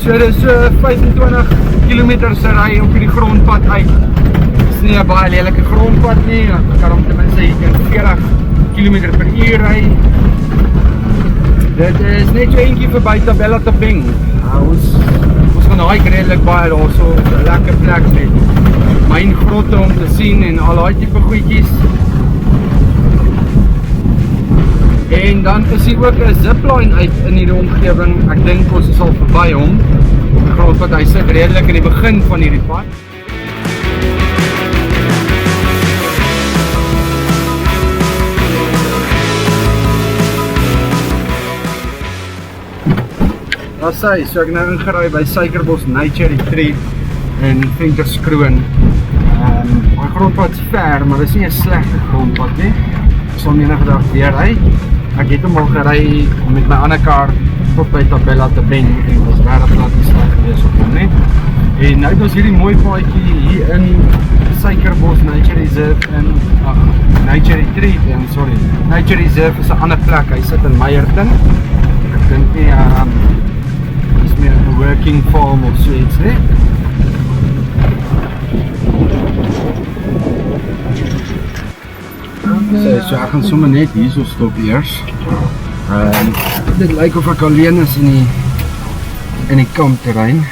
So dit is 25 km se ry op die grondpad uit. Dit is nie 'n baie lelike grondpad nie, ek kan om ten minste hier teen 40 km/h ry. Dit is net so eentjie verby Tabella Tabeng. Ons gaan daai redelik baie daar so 'n lekker plek met myngrotte om te sien en al daai tipe goedjies. En dan is hier ook 'n zipline uit in hierdie omgewing. Ek dink ons is al verby hom. Op die grondpad, hy sit redelik in die begin van hierdie pad. Daar sê, so ek nou ingeraai by Suikerbos Nature in Venterskroon. My grondpad is ver, maar dit is nie 'n slegte grondpad nie. Ek sal enige dag weer ry. Ek het hom al gery met my ander kar tot by Tabella Tabeng en was regtig glad nie sleg gewees op hom nie. En nou het ons hierdie mooi paadjie hier in Suikerbos Nature Reserve in Nature Retreat, Nature Reserve is 'n ander plek. Hy sit in Meyerton. Ek dink nie is meer 'n working farm of so iets nie. So ek gaan sommer net hier so stop eers. Dit lyk of ek alleen is in die kampterrein.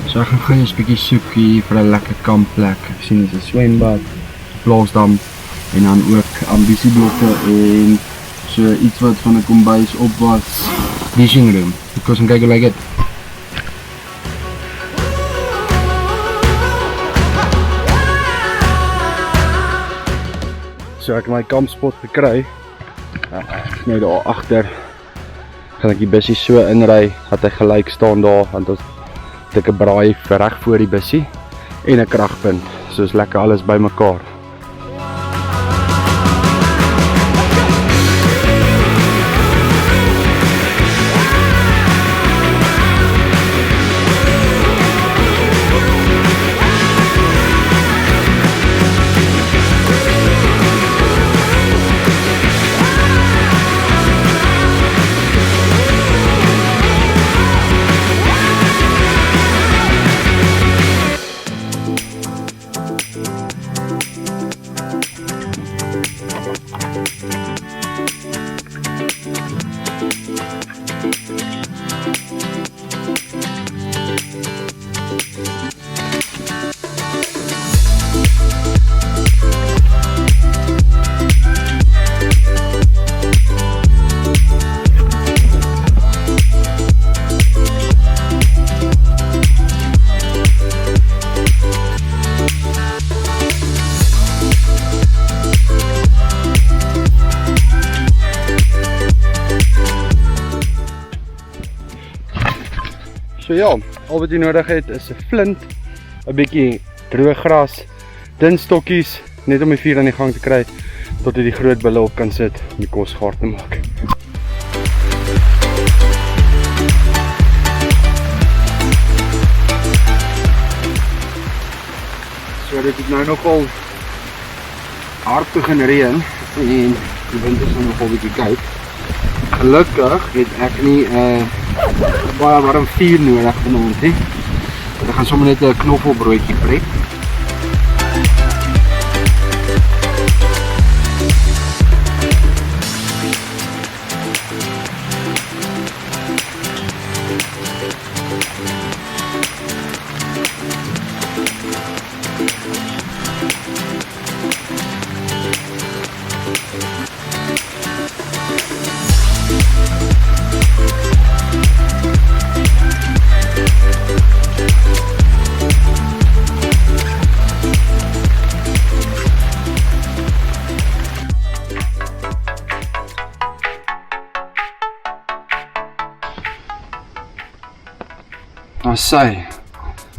So ek gaan gou eens 'n bietjie soek hier vir 'n lekker kampplek. Ek sien dis 'n swembad, plaasdam en dan ook ambisieblokke en so iets wat van 'n kombuis op was, fishing room. Ek gaan kyk hoe lyk dit. So ek het my kampspot gekry. Nou daar agter gaan ek die bussie so inry dat hy gelyk staan daar, want ons het 'n braai reg voor die bussie en 'n kragpunt. So is lekker alles bymekaar. So ja, al wat jy nodig het is 'n flint, 'n bietjie droë gras, dun stokkies, net om die vuur aan die gang te kry, tot jy die groot bulle op kan sit om die kos gaar te maak. So dit het nou nogal hard begin reën en die wind is nogal 'n bietjie koud. Gelukkig het ek nie baie warm vuur nodig vanaand nie. Ek gaan sommer net 'n knoffelbroodjie prep. Sy,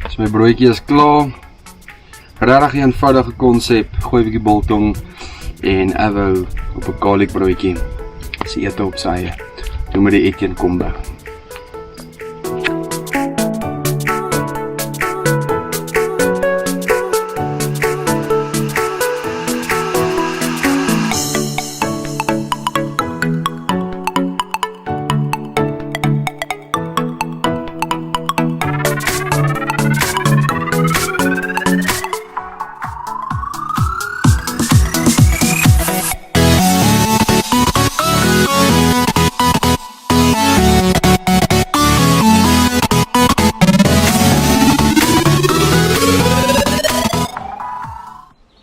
so my broodjie is klaar. Regtig eenvoudige konsep, gooi 'n bietjie biltong en avo op 'n garlic broodjie. Sy eet op sy eie. Doen met die Etienne kombo.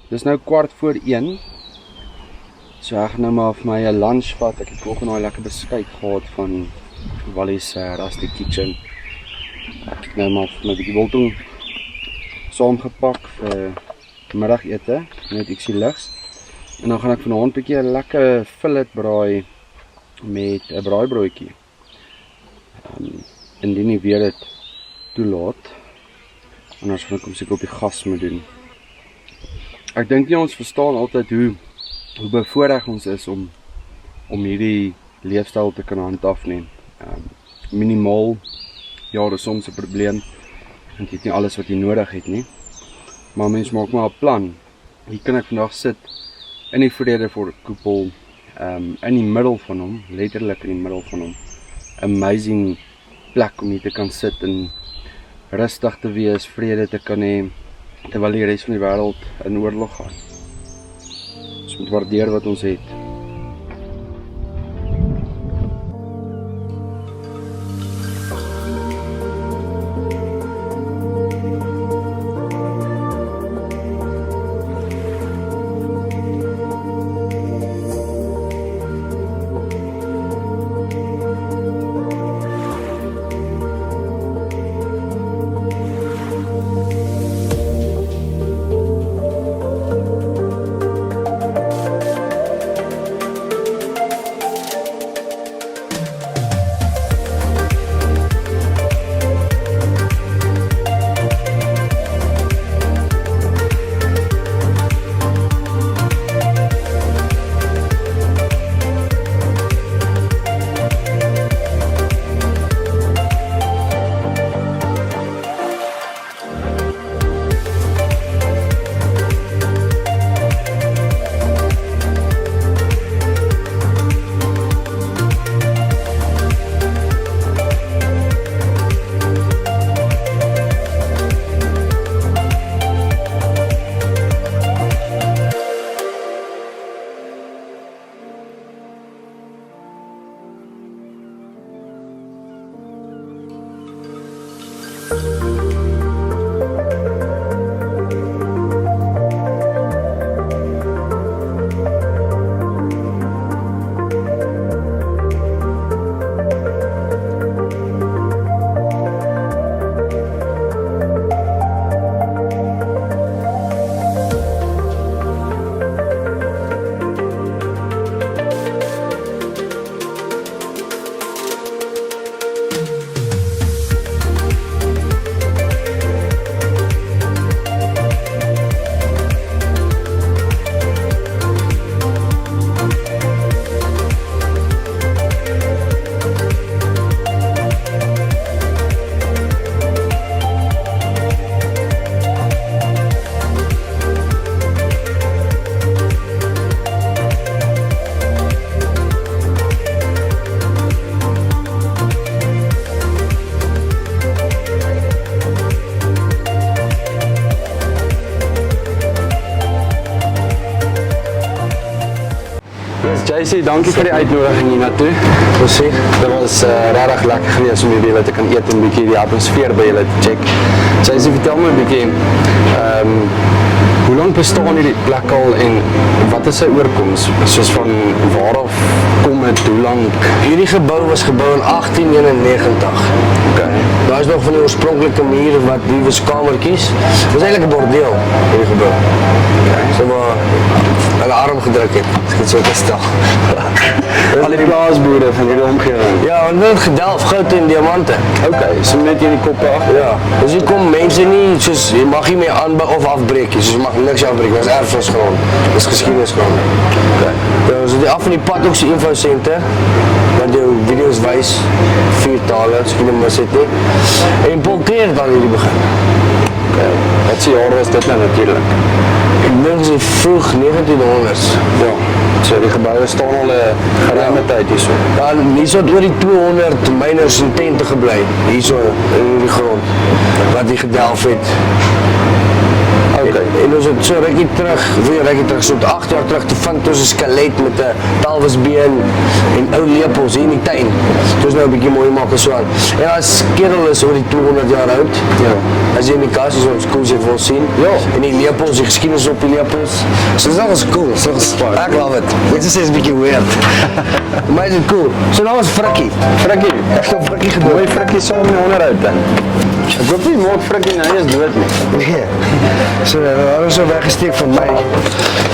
Dis nou 1:15, so ek gaan nou maar vir my 'n lunch vat. Ek het vanoggend daai lekker beskuit gehad van Wallis Rusty Kitchen. Ek het nou maar vir my 'n bietjie biltong saamgepak vir middagete, net ietsie ligs. En dan gaan ek vanaand 'n bietjie 'n lekker fillet braai met 'n braaibroodjie. Indien nie weer dit toelaat, anders gaan ek hom seker op die gas moet doen. Ek dink nie ons verstaan altyd hoe bevoorreg ons is om hierdie leefstyl te kan handhaaf nie. Minimaal, ja, dis soms 'n probleem, want jy het nie alles wat jy nodig het nie. Maar mens maak maar 'n plan. Hier kan ek vandag sit in die Vredefort koepel, in die middel van hom, letterlik in die middel van hom. Amazing plek om hier te kan sit en rustig te wees, vrede te kan hê, terwyl die res van die wêreld in oorlog gaan. Ons moet waardeer wat ons het. JC, dankie vir die uitnodiging hier naartoe. Dit was regtig lekker geweest om hier te kan eet en 'n bietjie die atmosfeer by julle te check. JC, vertel my 'n bietjie, hoe lank bestaan hierdie plek al en wat is sy oorkoms? Soos van waar af kom dit, hoe lank? Hierdie gebou was gebou in 1891. Okay. Daar is nog van die oorspronklike muur wat die was kamertjies. Dit was eintlik 'n bordeel, hierdie gebou. Okay. So maar hulle arm gedruk het. As ek dit so kan stel. Al die plaasboere van hierdie omgewing. Ja, want dit het gedelf, goud en diamante. Okay, so net hier die koppe af. Ja, dus hier kom mense nie, soos, jy mag nie mee aanbou of afbreek, soos jy mag niks afbreek, dit is erfenisgrond, dit is geskiedenisgrond. Okay. Ja, ons het af van die pad ook so infocenter, wat jou video's wys, 4 tale, as jy nie mis het nie. En Paul Kreer het al hierdie begin. Okay. Wat se jaar was dit nou natuurlijk? Ek dink dit is vroeg 1900s. Ja, so die gebouwe staan al 'n geruime tyd hierso. Ja, hierso het oor die 200 myners en tente gebly, hierso in die grond, wat die gedelf het. Okay. En ons het so rukkie terug, so 8 jaar terug, toe vind ons 'n skelet met 'n talvisbeen en ou lepels hier in die tuin. Dit is nou 'n bietjie mooi maak en so aan. En as kerel is oor die 200 jaar oud. Ja. As jy in die kas is, ons koels het wil sien. Ja. En die lepels, die geskiedenis op die lepels. So dit is cool, so ek love it. Dit is 'n bietjie weird. Maar dit is cool. So nou is Frikkie. Frikkie, Ek het Frikkie gedoen. mooi Frikkie saam in die onderhoud dan. Ek hoop nie maak Frikkie nou eens dood nie. Nee. So, we hadden zo weggesteekt van mij.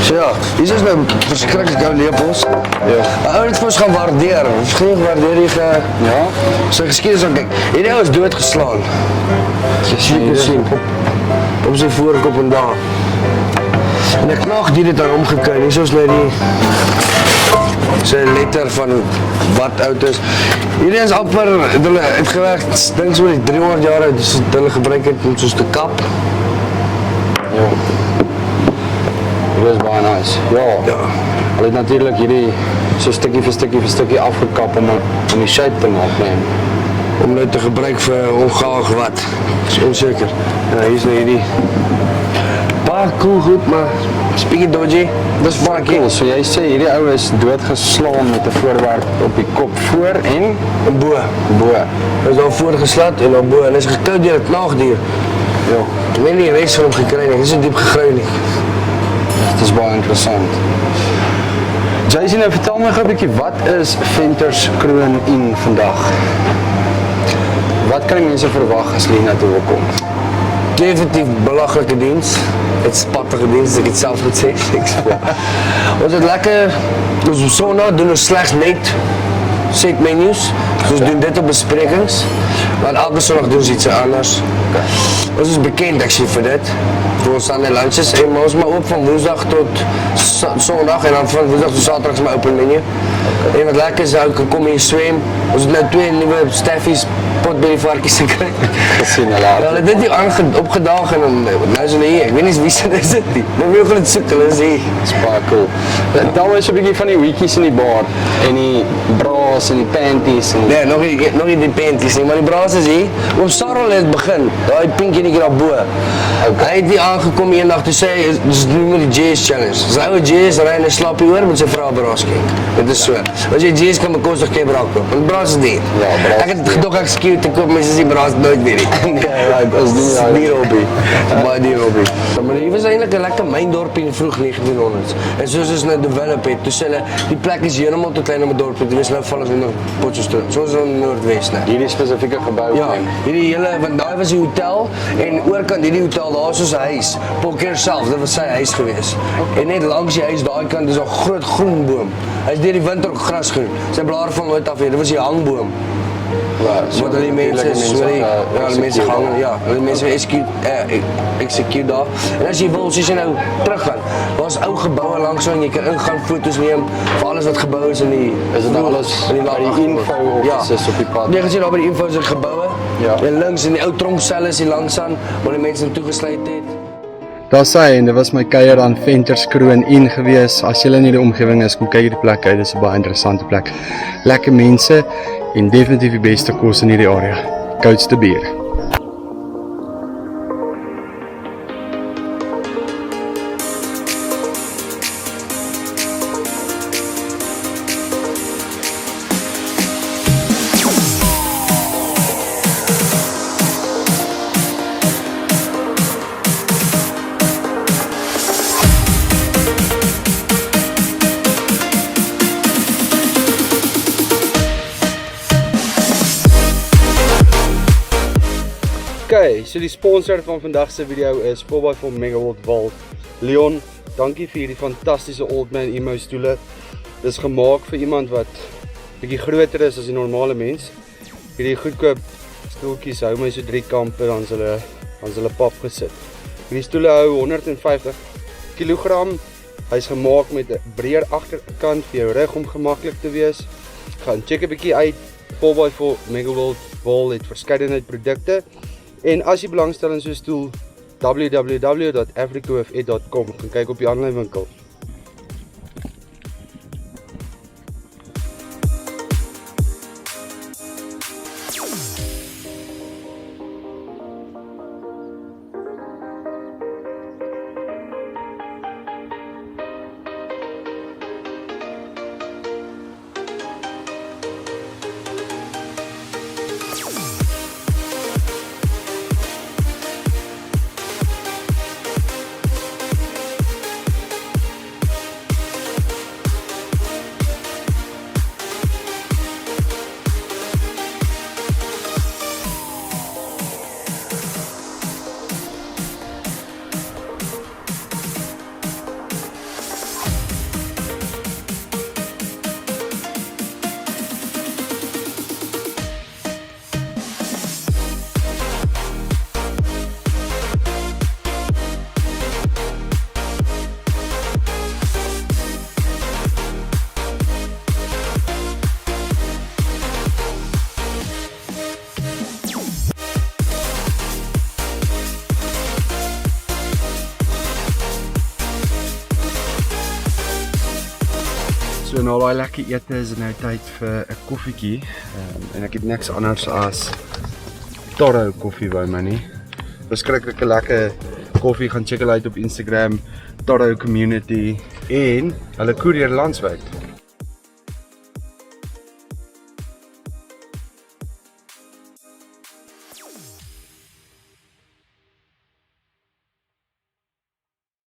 So ja, hier is nou verschrikkelijk oude lepels. Ja. Ou het vir ons gaan waardeer. Ons gaan gewaardeer hier Ja. sy geskiedenis aan kyk. Hierdie ou is doodgeslaan. Jy kan sien op sy voorkop en daar. En ek knag dit aan hom gekry. Hier is nou die sy letter van wat oud is. Hierdie is amper, hulle het gewerk, dink so die 300 jaar oud, dus hulle gebruik het om soos te kap. Ja. Dit is baie nice. Ja. Hulle het natuurlik hierdie so stukkie vir stukkie afgekap om die shape te maak, nee. Om nou te gebruik vir ongeag wat. Is onseker. Ja, hier is nou hierdie baie cool goed, maar is bietjie dodgy. Dis baie cool. So jy sê hierdie ou is doodgeslaan met 'n voorwerp op die kop voor en Bo. Hy is daar voorgeslat en dan bo en hy is gekou deur 'n knaagdier. ja, Ek weet nie die res van hom gekry nie. Hy is so diep gegruin nie. dit is baie interessant. Jason, nou vertel my gou 'n bietjie, wat is Venterskroon Inn vandag? Wat kan die mense verwag as hulle hier na toe wil kom? Definitief belaglike diens. Het spattige diens, ek het self moet sê. Ons het lekker, ons op Sondag doen ons slegs net set menus. So ons doen dit op besprekings. Maar elke Sondag doen ons iets anders. Ons is bekend actually vir dit. Vir ons Sunday lunches. En ons maar ook van Woensdag tot Sondag en dan van Woensdag tot Saterdag is my open menu. En wat lekker is, ook kom hier swem. Ons het nou 2 nuwe staffies potbellyvarkies gekry. Gesien hulle. Ja, hulle het dit hier opgedaag en dan nou is hulle hier. Ek weet nie wie is dit nie. Nou wil hulle dit soek, hulle is hier. Dis baie cool. Tel my so 'n bietjie van die hoedjies in die bar en die bras en die panties en Nee, nog nie die panties nie, maar die braas is hier. Oom Sarel het begin, daai pink enetjie daar bo. Hy het hier aangekom eendag toe sê hy, dis noem maar die jazz challenge. Dis ouwe jazz, ry in 'n slappie oor met sy vrou braas skenk. Dit is so. As jy jazz kan bekostig, kan jy braas koop. Want braas is duur. Ja, braas Ek het gedog ek skieu te koop, mense sê braas nooit meer nie. nee, right, as Die hobby. Baie die hobby. Maar hier was eintlik 'n lekker myndorpie in die vroeg 1900s. En soos ons nou develop het, toe sê hulle die plek is heeltemal te klein om 'n dorp te wees. Nou val ons in Potchefstroom. So ons is in Noordwes nou. hierdie spesifieke gebou Ja, neem. hierdie hele, want daai was die hotel en oorkant hierdie hotel, daar is soos 'n huis. Paul Keer self, dit was sy huis gewees. En net langs die huis daai kant is 'n groot groen boom. Hy's deur die winter ook grasgroen. Sy blare val nooit af nie. Dit was die hangboom. So Wat hulle die mense die mense gaan, ja, hulle mense execute daar. En as jy wil, soos jy nou teruggaan, daar's ou geboue langs en jy kan ingaan, foto's neem vir alles wat gebou is in die Is dit alles in die by die info of is dit op die pad? Nee, gesien daar by die info is geboue. Ja. En links in die ou tronkcelle is die langs aan waar die mense toegesluit het. Daar sê en dit was my kuier aan Venterskroon Inn gewees. As jy in die omgewing is, kom kyk hierdie plek uit. Dit is 'n baie interessante plek. Lekker mense en definitief die beste kos in hierdie area. Koudste bier. Okay, so die sponsor van vandag se video is 4x4 Megawatt Volt, Leon dankie vir hierdie fantastiese Old Man Emo stoele. Dis gemaak vir iemand wat bietjie groter is as die normale mens. Hierdie goedkoop stoeltjies hou my so 3 kampe, dan is hulle pap gesit. Hierdie stoele hou 150 kg. Hy's gemaak met 'n breër agterkant vir jou rug om gemaklik te wees. Gaan check 'n bietjie uit. 4x4 Megaworld Wall het verskeidenheid produkte. En as jy belangstel in so 'n stoel, www.africofed.com, gaan kyk op die aanlyn winkel. So na daai lekker ete is dit nou tyd vir 'n koffietjie. En ek het niks anders as Toro koffie by my nie. Verskriklike lekker koffie, gaan check hulle uit op Instagram, Toro Community, en hulle koerier landwyd.